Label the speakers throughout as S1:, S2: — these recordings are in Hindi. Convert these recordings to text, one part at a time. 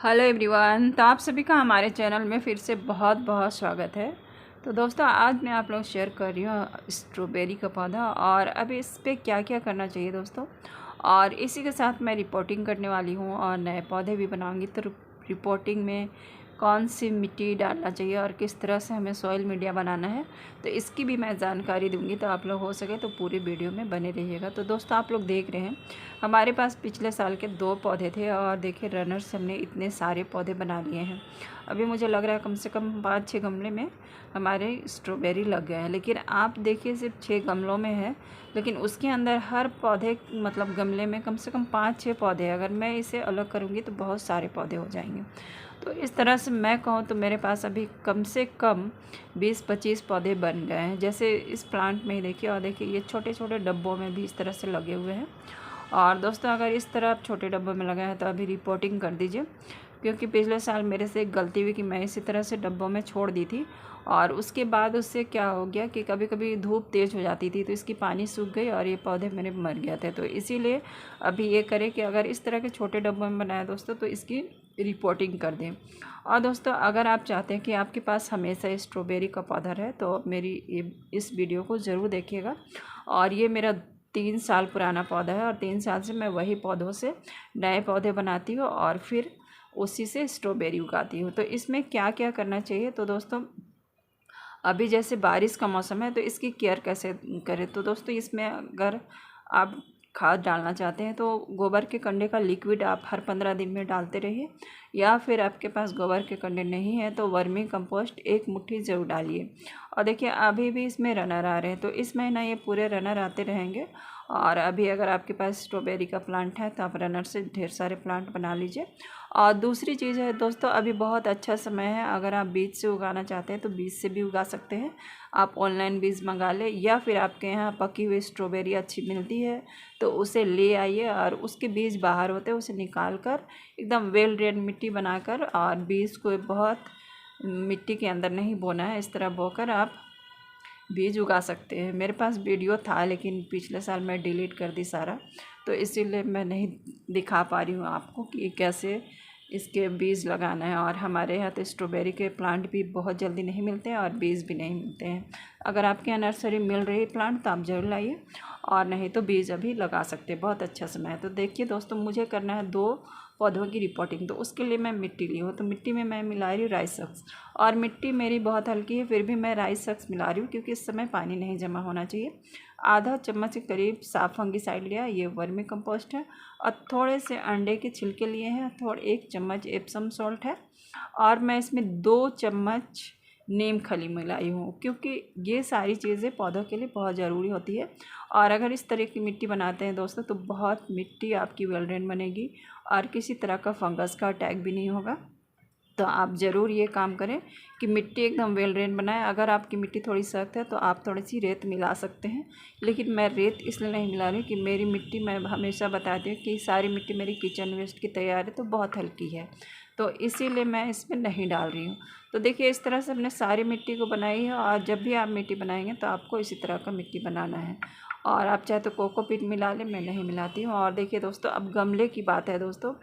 S1: Hello everyone. तो आप सभी का हमारे चैनल में फिर से बहुत बहुत स्वागत है। तो दोस्तों, आज मैं आप लोग शेयर कर रही हूँ स्ट्रॉबेरी का पौधा और अभी इस पर क्या क्या करना चाहिए दोस्तों। और इसी के साथ मैं रिपोर्टिंग करने वाली हूँ और नए पौधे भी बनाऊँगी। तो रिपोर्टिंग में कौन सी मिट्टी डालना चाहिए और किस तरह से हमें सॉइल मीडिया बनाना है, तो इसकी भी मैं जानकारी दूंगी। तो आप लोग हो सके तो पूरी वीडियो में बने रहिएगा। तो दोस्तों, आप लोग देख रहे हैं हमारे पास पिछले साल के 2 पौधे थे और देखिए रनर्स हमने इतने सारे पौधे बना लिए हैं। अभी मुझे लग रहा है कम से कम 5-6 गमले में हमारे स्ट्रॉबेरी लग गए हैं। लेकिन आप देखिए सिर्फ 6 गमलों में है, लेकिन उसके अंदर हर पौधे मतलब गमले में कम से कम 5-6 पौधे। अगर मैं इसे अलग करूँगी तो बहुत सारे पौधे हो जाएंगे। तो इस तरह से मैं कहूँ तो मेरे पास अभी कम से कम 20-25 पौधे बन गए हैं। जैसे इस प्लांट में ही देखिए, और देखिए ये छोटे छोटे डब्बों में भी इस तरह से लगे हुए हैं। और दोस्तों, अगर इस तरह आप छोटे डब्बों में लगाए हैं तो अभी रिपोर्टिंग कर दीजिए, क्योंकि पिछले साल मेरे से एक गलती हुई कि मैं इसी तरह से डब्बों में छोड़ दी थी और उसके बाद उससे क्या हो गया कि कभी कभी धूप तेज़ हो जाती थी तो इसकी पानी सूख गई और ये पौधे मेरे मर गए थे। तो इसीलिए अभी ये करें कि अगर इस तरह के छोटे डब्बों में बनाए दोस्तों तो इसकी रिपोर्टिंग कर दें। और दोस्तों, अगर आप चाहते हैं कि आपके पास हमेशा स्ट्रॉबेरी का पौधा रहे तो मेरी इस वीडियो को ज़रूर देखिएगा। और ये मेरा 3 साल पुराना पौधा है और 3 साल से मैं वही पौधों से नए पौधे बनाती हूँ और फिर उसी से स्ट्रॉबेरी उगाती हूँ। तो इसमें क्या क्या करना चाहिए, तो दोस्तों अभी जैसे बारिश का मौसम है तो इसकी केयर कैसे करें। तो दोस्तों, इसमें अगर आप खाद डालना चाहते हैं तो गोबर के कंडे का लिक्विड आप हर 15 दिन में डालते रहिए, या फिर आपके पास गोबर के कंडे नहीं है तो वर्मी कंपोस्ट 1 मुट्ठी ज़रूर डालिए। और देखिए अभी भी इसमें रनर आ रहे हैं, तो इस महीना ये पूरे रनर आते रहेंगे। और अभी अगर आपके पास स्ट्रॉबेरी का प्लांट है तो आप रनर से ढेर सारे प्लांट बना लीजिए। और दूसरी चीज़ है दोस्तों, अभी बहुत अच्छा समय है, अगर आप बीज से उगाना चाहते हैं तो बीज से भी उगा सकते हैं। आप ऑनलाइन बीज मंगा लें या फिर आपके यहाँ पकी हुई स्ट्रॉबेरी अच्छी मिलती है तो उसे ले आइए और उसके बीज बाहर होते हैं उसे निकाल कर एकदम वेल ड्रेन मिट्टी बनाकर, और बीज को बहुत मिट्टी के अंदर नहीं बोना है, इस तरह बोकर आप बीज उगा सकते हैं। मेरे पास वीडियो था लेकिन पिछले साल मैं डिलीट कर दी सारा, तो इसीलिए मैं नहीं दिखा पा रही हूँ आपको कि कैसे इसके बीज लगाना है। और हमारे यहाँ तो स्ट्रॉबेरी के प्लांट भी बहुत जल्दी नहीं मिलते हैं और बीज भी नहीं मिलते हैं। अगर आपके यहाँ नर्सरी मिल रही है प्लांट तो आप ज़रूर लाइए, और नहीं तो बीज अभी लगा सकते हैं, बहुत अच्छा समय है। तो देखिए दोस्तों, मुझे करना है 2 पौधों की रिपोर्टिंग, तो उसके लिए मैं मिट्टी ली हूँ। तो मिट्टी में मैं मिला रही हूँ राइस सक्स, और मिट्टी मेरी बहुत हल्की है फिर भी मैं राइस सक्स मिला रही हूँ क्योंकि इस समय पानी नहीं जमा होना चाहिए। आधा चम्मच के करीब साफ फंगिसाइड लिया, ये वर्मी कंपोस्ट है। और थोड़े से अंडे के छिलके लिए हैं, 1 चम्मच एप्सम सॉल्ट है। और मैं इसमें 2 चम्मच नीम खली मिलाई हूँ, क्योंकि ये सारी चीज़ें पौधों के लिए बहुत ज़रूरी होती है। और अगर इस तरह की मिट्टी बनाते हैं दोस्तों तो बहुत मिट्टी आपकी वेल ड्रेन बनेगी और किसी तरह का फंगस का अटैक भी नहीं होगा। तो आप ज़रूर ये काम करें कि मिट्टी एकदम वेल ड्रेन बनाएं। अगर आपकी मिट्टी थोड़ी सख्त है तो आप थोड़ी सी रेत मिला सकते हैं, लेकिन मैं रेत इसलिए नहीं मिला रही कि मेरी मिट्टी, मैं हमेशा बताती हूँ कि सारी मिट्टी मेरी किचन वेस्ट की तैयार है तो बहुत हल्की है, तो इसीलिए मैं इसमें नहीं डाल रही हूँ। तो देखिए इस तरह से हमने सारी मिट्टी को बनाई है, और जब भी आप मिट्टी बनाएंगे तो आपको इसी तरह का मिट्टी बनाना है। और आप चाहे तो कोकोपीट मिला लें, मैं नहीं मिलाती हूँ। और देखिए दोस्तों, अब गमले की बात है दोस्तों,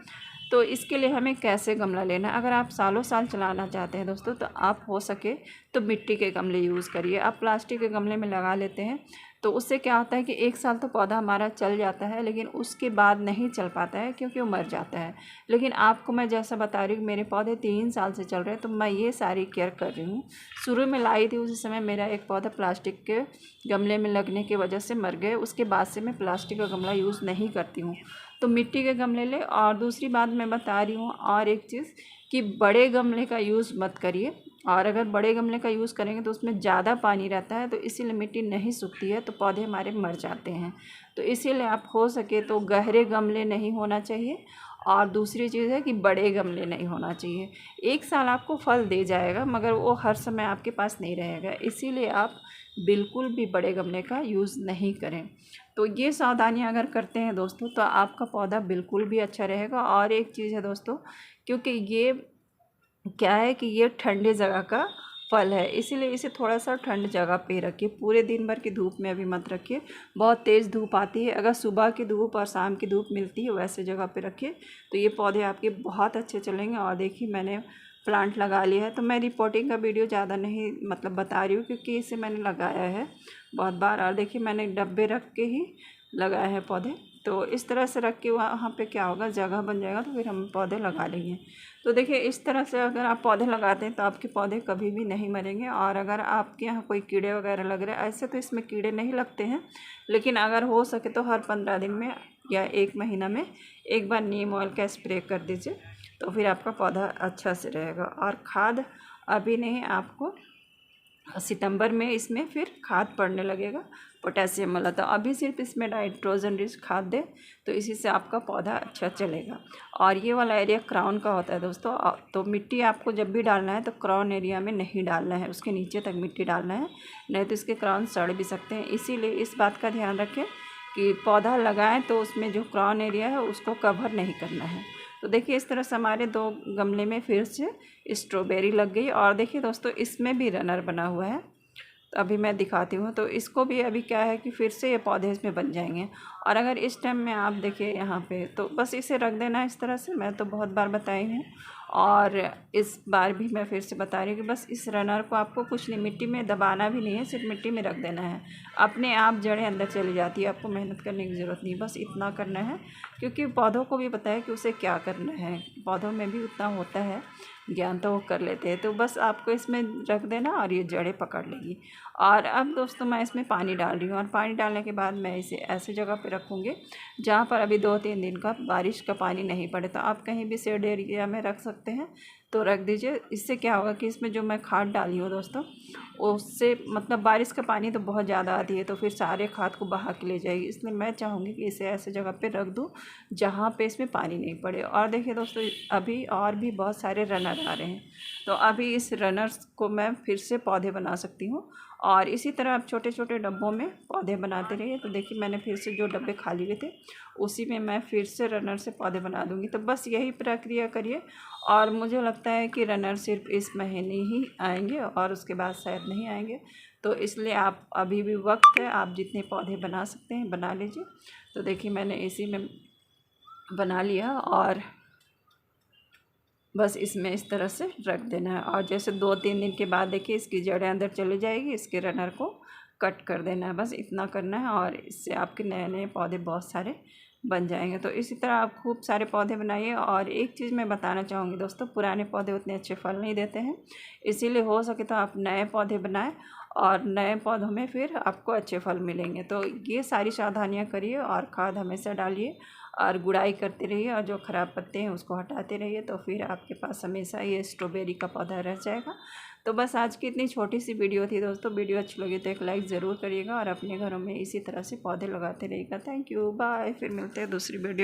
S1: तो इसके लिए हमें कैसे गमला लेना है। अगर आप सालों साल चलाना चाहते हैं दोस्तों तो आप हो सके तो मिट्टी के गमले यूज़ करिए। आप प्लास्टिक के गमले में लगा लेते हैं तो उससे क्या होता है कि 1 साल तो पौधा हमारा चल जाता है, लेकिन उसके बाद नहीं चल पाता है क्योंकि वो मर जाता है। लेकिन आपको मैं जैसा बता रही हूँ, मेरे पौधे 3 साल से चल रहे हैं तो मैं ये सारी केयर कर रही हूँ। शुरू में लाई थी उसी समय मेरा एक पौधा प्लास्टिक के गमले में लगने की वजह से मर गए, उसके बाद से मैं प्लास्टिक का गमला यूज़ नहीं करती हूँ। तो मिट्टी के गमले ले। और दूसरी बात मैं बता रही हूँ और एक चीज़, कि बड़े गमले का यूज़ मत करिए। और अगर बड़े गमले का यूज़ करेंगे तो उसमें ज़्यादा पानी रहता है तो इसीलिए मिट्टी नहीं सूखती है तो पौधे हमारे मर जाते हैं। तो इसीलिए आप हो सके तो गहरे गमले नहीं होना चाहिए। और दूसरी चीज़ है कि बड़े गमले नहीं होना चाहिए। 1 साल आपको फल दे जाएगा मगर वो हर समय आपके पास नहीं रहेगा, इसीलिए आप बिल्कुल भी बड़े गमले का यूज़ नहीं करें। तो ये सावधानियां अगर करते हैं दोस्तों तो आपका पौधा बिल्कुल भी अच्छा रहेगा। और एक चीज़ है दोस्तों, क्योंकि ये क्या है कि ये ठंडी जगह का फल है, इसीलिए इसे थोड़ा सा ठंड जगह पे रखिए। पूरे दिन भर की धूप में अभी मत रखिए, बहुत तेज़ धूप आती है। अगर सुबह की धूप और शाम की धूप मिलती है वैसे जगह पे रखिए तो ये पौधे आपके बहुत अच्छे चलेंगे। और देखिए मैंने प्लांट लगा लिया है, तो मैं रिपोर्टिंग का वीडियो ज़्यादा नहीं मतलब बता रही हूँ क्योंकि इसे मैंने लगाया है बहुत बार। और देखिए मैंने डब्बे रख के ही लगाए हैं पौधे, तो इस तरह से रख के वहाँ पे क्या होगा, जगह बन जाएगा तो फिर हम पौधे लगा लेंगे। तो देखिए इस तरह से अगर आप पौधे लगाते हैं तो आपके पौधे कभी भी नहीं मरेंगे। और अगर आपके यहाँ कोई कीड़े वगैरह लग रहे हैं, ऐसे तो इसमें कीड़े नहीं लगते हैं, लेकिन अगर हो सके तो हर 15 दिन में या 1 महीना में एक बार नीम ऑयल का स्प्रे कर दीजिए, तो फिर आपका पौधा अच्छा से रहेगा। और खाद अभी नहीं, आपको सितंबर में इसमें फिर खाद पड़ने लगेगा पोटेशियम वाला, तो अभी सिर्फ इसमें नाइट्रोजन रिच खाद दे तो इसी से आपका पौधा अच्छा चलेगा। और ये वाला एरिया क्राउन का होता है दोस्तों, तो मिट्टी आपको जब भी डालना है तो क्राउन एरिया में नहीं डालना है, उसके नीचे तक मिट्टी डालना है, नहीं तो इसके क्राउन सड़ भी सकते हैं। इसीलिए इस बात का ध्यान रखें कि पौधा लगाएं तो उसमें जो क्राउन एरिया है उसको कवर नहीं करना है। तो देखिए इस तरह से हमारे 2 गमले में फिर से स्ट्रॉबेरी लग गई। और देखिए दोस्तों इसमें भी रनर बना हुआ है, तो अभी मैं दिखाती हूँ। तो इसको भी अभी क्या है कि फिर से ये पौधे इसमें बन जाएंगे। और अगर इस टाइम में आप देखिए यहाँ पे, तो बस इसे रख देना इस तरह से, मैं तो बहुत बार बताई हूँ और इस बार भी मैं फिर से बता रही हूँ कि बस इस रनर को आपको कुछ नहीं, मिट्टी में दबाना भी नहीं है, सिर्फ मिट्टी में रख देना है, अपने आप जड़ें अंदर चली जाती है, आपको मेहनत करने की ज़रूरत नहीं, बस इतना करना है। क्योंकि पौधों को भी पता है कि उसे क्या करना है, पौधों में भी उतना होता है ज्ञान, तो वो कर लेते हैं। तो बस आपको इसमें रख देना और ये जड़ें पकड़ लेगी। और अब दोस्तों मैं इसमें पानी डाल रही हूँ, और पानी डालने के बाद मैं इसे ऐसी जगह पे रखूँगी जहाँ पर अभी 2-3 दिन का बारिश का पानी नहीं पड़े। तो आप कहीं भी शेड एरिया में रख सकते हैं तो रख दीजिए। इससे क्या होगा कि इसमें जो मैं खाद डाली हूँ दोस्तों, उससे मतलब बारिश का पानी तो बहुत ज़्यादा आती है तो फिर सारे खाद को बहा के ले जाएगी, इसलिए मैं चाहूँगी कि इसे ऐसे जगह पे रख दूँ जहाँ पे इसमें पानी नहीं पड़े। और देखिए दोस्तों अभी और भी बहुत सारे रनर आ रहे हैं, तो अभी इस रनर्स को मैं फिर से पौधे बना सकती हूँ। और इसी तरह आप छोटे छोटे डब्बों में पौधे बनाते रहिए। तो देखिए मैंने फिर से जो डब्बे खाली हुए थे उसी में मैं फिर से रनर से पौधे बना दूँगी। तो बस यही प्रक्रिया करिए, और मुझे लगता है कि रनर सिर्फ इस महीने ही आएंगे और उसके बाद शायद नहीं आएंगे। तो इसलिए आप अभी भी वक्त है, आप जितने पौधे बना सकते हैं बना लीजिए। तो देखिए मैंने इसी में बना लिया और बस इसमें इस तरह से रख देना है। और जैसे 2-3 दिन के बाद देखिए इसकी जड़ें अंदर चली जाएगी, इसके रनर को कट कर देना है, बस इतना करना है और इससे आपके नए नए पौधे बहुत सारे बन जाएंगे। तो इसी तरह आप खूब सारे पौधे बनाइए। और एक चीज़ मैं बताना चाहूँगी दोस्तों, पुराने पौधे उतने अच्छे फल नहीं देते हैं, इसीलिए हो सके तो आप नए पौधे बनाएं और नए पौधों में फिर आपको अच्छे फल मिलेंगे। तो ये सारी सावधानियाँ करिए और खाद हमेशा डालिए और गुड़ाई करते रहिए, और जो ख़राब पत्ते हैं उसको हटाते रहिए, तो फिर आपके पास हमेशा ये स्ट्रॉबेरी का पौधा रह जाएगा। तो बस आज की इतनी छोटी सी वीडियो थी दोस्तों, वीडियो अच्छी लगी तो एक लाइक ज़रूर करिएगा और अपने घरों में इसी तरह से पौधे लगाते रहिएगा। थैंक यू, बाय, फिर मिलते हैं दूसरी वीडियो।